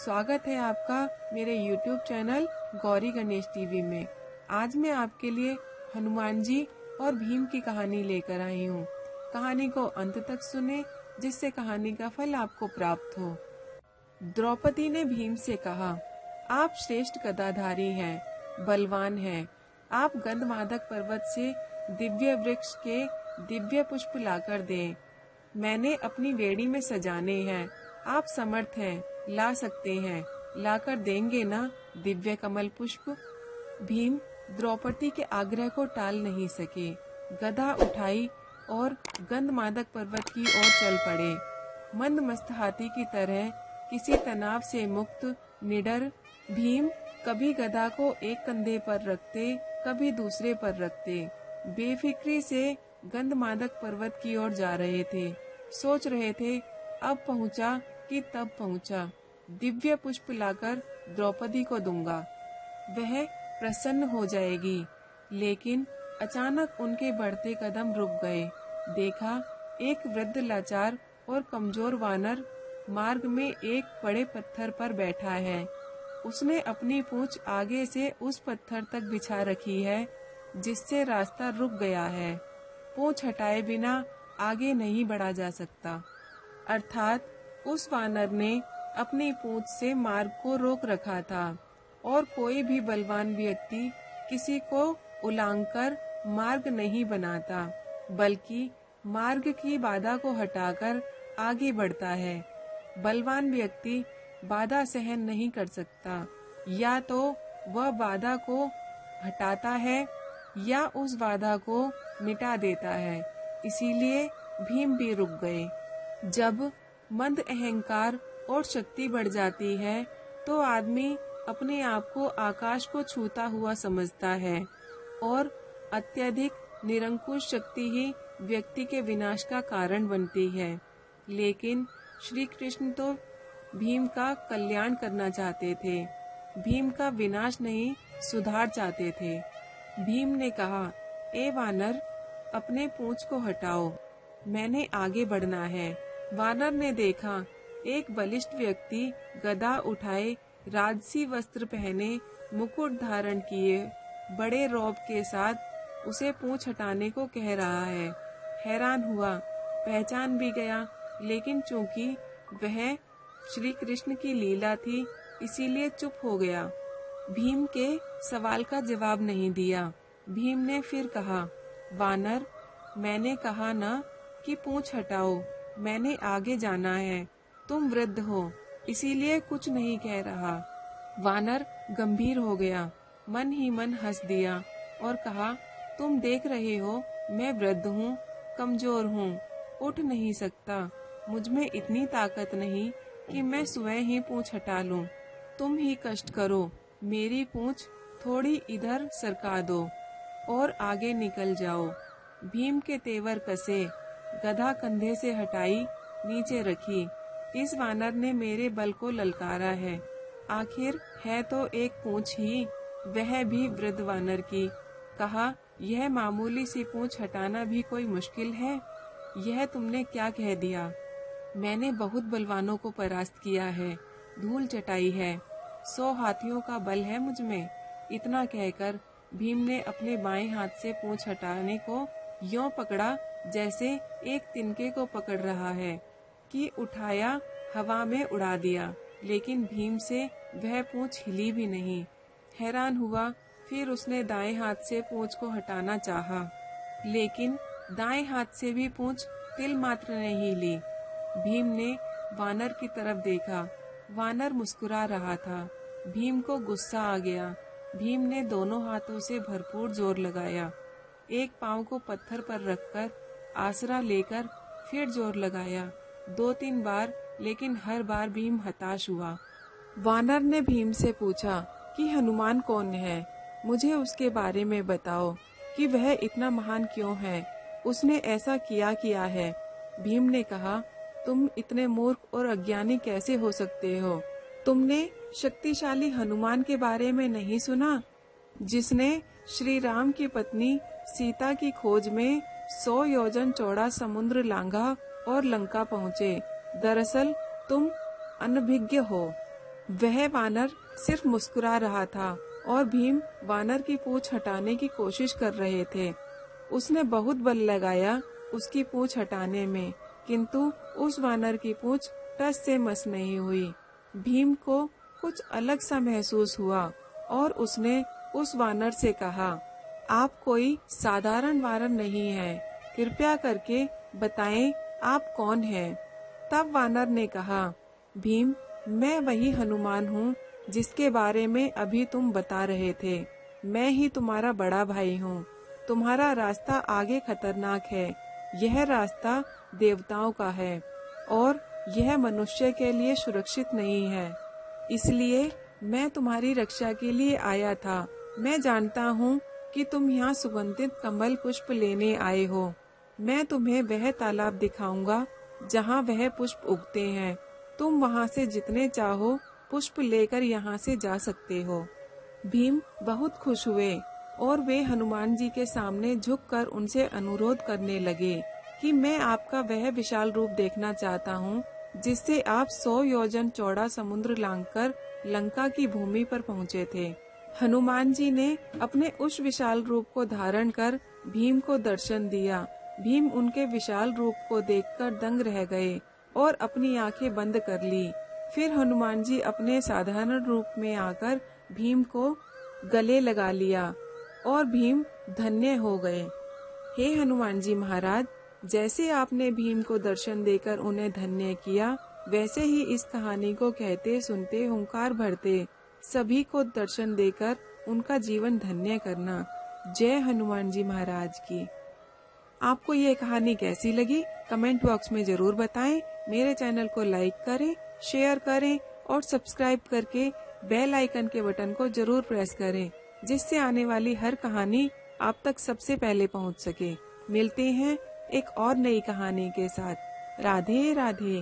स्वागत है आपका मेरे YouTube channel Gauri Ganesh TV में। आज मैं आपके लिए हनुमान जी और भीम की कहानी लेकर आई हूँ। कहानी को अंत तक सुने जिससे कहानी का फल आपको प्राप्त हो। द्रौपदी ने भीम से कहा, आप श्रेष्ठ गदाधारी हैं, बलवान हैं। आप गंधमादक पर्वत से दिव्य वृक्ष के दिव्य पुष्प लाकर दें। मैंने अपनी वेड़ी में सजाने हैं। आप समर्थ हैं, ला सकते हैं, लाकर देंगे ना दिव्य कमल पुष्प। भीम द्रौपदी के आग्रह को टाल नहीं सके। गदा उठाई और गंधमादक पर्वत की ओर चल पड़े। मंदमस्त हाथी की तरह किसी तनाव से मुक्त निडर भीम कभी गदा को एक कंधे पर रखते, कभी दूसरे पर रखते, बेफिक्री से गंधमादक पर्वत की ओर जा रहे थे। सोच रहे थे, अब पहुंचा कि तब पहुंचा, दिव्य पुष्प लाकर द्रौपदी को दूंगा, वह प्रसन्न हो जाएगी। लेकिन अचानक उनके बढ़ते कदम रुक गए। देखा, एक वृद्ध लाचार और कमजोर वानर मार्ग में एक बड़े पत्थर पर बैठा है। उसने अपनी पूंछ आगे से उस पत्थर तक बिछा रखी है जिससे रास्ता रुक गया है। पूंछ हटाए बिना आगे नहीं बढ़ा जा सकता। अर्थात उस वानर ने अपनी पूंछ से मार्ग को रोक रखा था और कोई भी बलवान व्यक्ति किसी को उलांघकर मार्ग नहीं बनाता, बल्कि मार्ग की बाधा को हटाकर आगे बढ़ता है। बलवान व्यक्ति बाधा सहन नहीं कर सकता, या तो वह बाधा को हटाता है या उस बाधा को मिटा देता है। इसीलिए भीम भी रुक गए। जब मंद अहंकार और शक्ति बढ़ जाती है तो आदमी अपने आप को आकाश को छूता हुआ समझता है और अत्यधिक निरंकुश शक्ति ही व्यक्ति के विनाश का कारण बनती है। लेकिन श्री कृष्ण तो भीम का कल्याण करना चाहते थे, भीम का विनाश नहीं सुधार चाहते थे। भीम ने कहा, ए वानर, अपने पूंछ को हटाओ, मैंने आगे बढ़ना है। वानर ने देखा, एक बलिष्ठ व्यक्ति गदा उठाए, राजसी वस्त्र पहने, मुकुट धारण किए, बड़े रौब के साथ उसे पूंछ हटाने को कह रहा है। हैरान हुआ, पहचान भी गया, लेकिन चूंकि वह श्री कृष्ण की लीला थी इसीलिए चुप हो गया। भीम के सवाल का जवाब नहीं दिया। भीम ने फिर कहा, वानर, मैंने कहा ना कि पूंछ हटाओ, मैंने आगे जाना है। तुम वृद्ध हो, इसीलिए कुछ नहीं कह रहा। वानर गंभीर हो गया, मन ही मन हंस दिया और कहा, तुम देख रहे हो मैं वृद्ध हूँ, कमजोर हूँ, उठ नहीं सकता, मुझमें इतनी ताकत नहीं कि मैं स्वयं ही पूंछ हटा लूं। तुम ही कष्ट करो, मेरी पूंछ थोड़ी इधर सरका दो और आगे निकल जाओ। भीम के तेवर कसे, गधा कंधे से हटाई, नीचे रखी। इस वानर ने मेरे बल को ललकारा है। आखिर है तो एक पूंछ ही, वह भी वृद्ध वानर की। कहा, यह मामूली सी पूंछ हटाना भी कोई मुश्किल है? यह तुमने क्या कह दिया? मैंने बहुत बलवानों को परास्त किया है, धूल चटाई है, 100 हाथियों का बल है मुझमें। इतना कहकर भीम ने अपने बाएं हाथ से पूंछ हटाने को यों पकड़ा जैसे एक तिनके को पकड़ रहा है कि उठाया, हवा में उड़ा दिया, लेकिन भीम से वह पूंछ हिली भी नहीं। हैरान हुआ, फिर उसने दाएं हाथ से पूंछ को हटाना चाहा, लेकिन दाएं हाथ से भी पूंछ तिल मात्र नहीं हिली। भीम ने वानर की तरफ देखा, वानर मुस्कुरा रहा था। भीम को गुस्सा आ गया। भीम ने दोनों हाथों से भरपूर जोर लगाया, एक पांव को पत्थर पर रखकर आसरा लेकर फिर जोर लगाया, 2-3 बार, लेकिन हर बार भीम हताश हुआ। वानर ने भीम से पूछा कि हनुमान कौन है, मुझे उसके बारे में बताओ कि वह इतना महान क्यों है, उसने ऐसा किया है। भीम ने कहा, तुम इतने मूर्ख और अज्ञानी कैसे हो सकते हो? तुमने शक्तिशाली हनुमान के बारे में नहीं सुना, जिसने श्री राम की पत्नी सीता की खोज में 100 योजन चौड़ा समुद्र लांघा और लंका पहुँचे। दरअसल तुम अनभिज्ञ हो। वह वानर सिर्फ मुस्कुरा रहा था और भीम वानर की पूंछ हटाने की कोशिश कर रहे थे। उसने बहुत बल लगाया उसकी पूंछ हटाने में, किंतु उस वानर की पूंछ टस से मस नहीं हुई। भीम को कुछ अलग सा महसूस हुआ और उसने उस वानर से कहा, आप कोई साधारण वानर नहीं है, कृपया करके बताएं आप कौन हैं। तब वानर ने कहा, भीम, मैं वही हनुमान हूँ जिसके बारे में अभी तुम बता रहे थे। मैं ही तुम्हारा बड़ा भाई हूँ। तुम्हारा रास्ता आगे खतरनाक है। यह रास्ता देवताओं का है और यह मनुष्य के लिए सुरक्षित नहीं है। इसलिए मैं तुम्हारी रक्षा के लिए आया था। मैं जानता हूँ कि तुम यहाँ सुगंधित कमल पुष्प लेने आए हो। मैं तुम्हें वह तालाब दिखाऊंगा जहाँ वह पुष्प उगते हैं। तुम वहाँ से जितने चाहो पुष्प लेकर यहाँ से जा सकते हो। भीम बहुत खुश हुए और वे हनुमान जी के सामने झुककर उनसे अनुरोध करने लगे कि मैं आपका वह विशाल रूप देखना चाहता हूँ जिससे आप 100 योजन चौड़ा समुद्र लांघकर लंका की भूमि पर पहुँचे थे। हनुमान जी ने अपने उस विशाल रूप को धारण कर भीम को दर्शन दिया। भीम उनके विशाल रूप को देखकर दंग रह गए और अपनी आंखें बंद कर ली। फिर हनुमान जी अपने साधारण रूप में आकर भीम को गले लगा लिया और भीम धन्य हो गए। हे हनुमान जी महाराज, जैसे आपने भीम को दर्शन देकर उन्हें धन्य किया, वैसे ही इस कहानी को कहते सुनते हुंकार भरते सभी को दर्शन देकर उनका जीवन धन्य करना। जय हनुमान जी महाराज की। आपको ये कहानी कैसी लगी कमेंट बॉक्स में जरूर बताएं। मेरे चैनल को लाइक करें, शेयर करें और सब्सक्राइब करके बेल आइकन के बटन को जरूर प्रेस करें, जिससे आने वाली हर कहानी आप तक सबसे पहले पहुंच सके। मिलते हैं एक और नई कहानी के साथ। राधे राधे।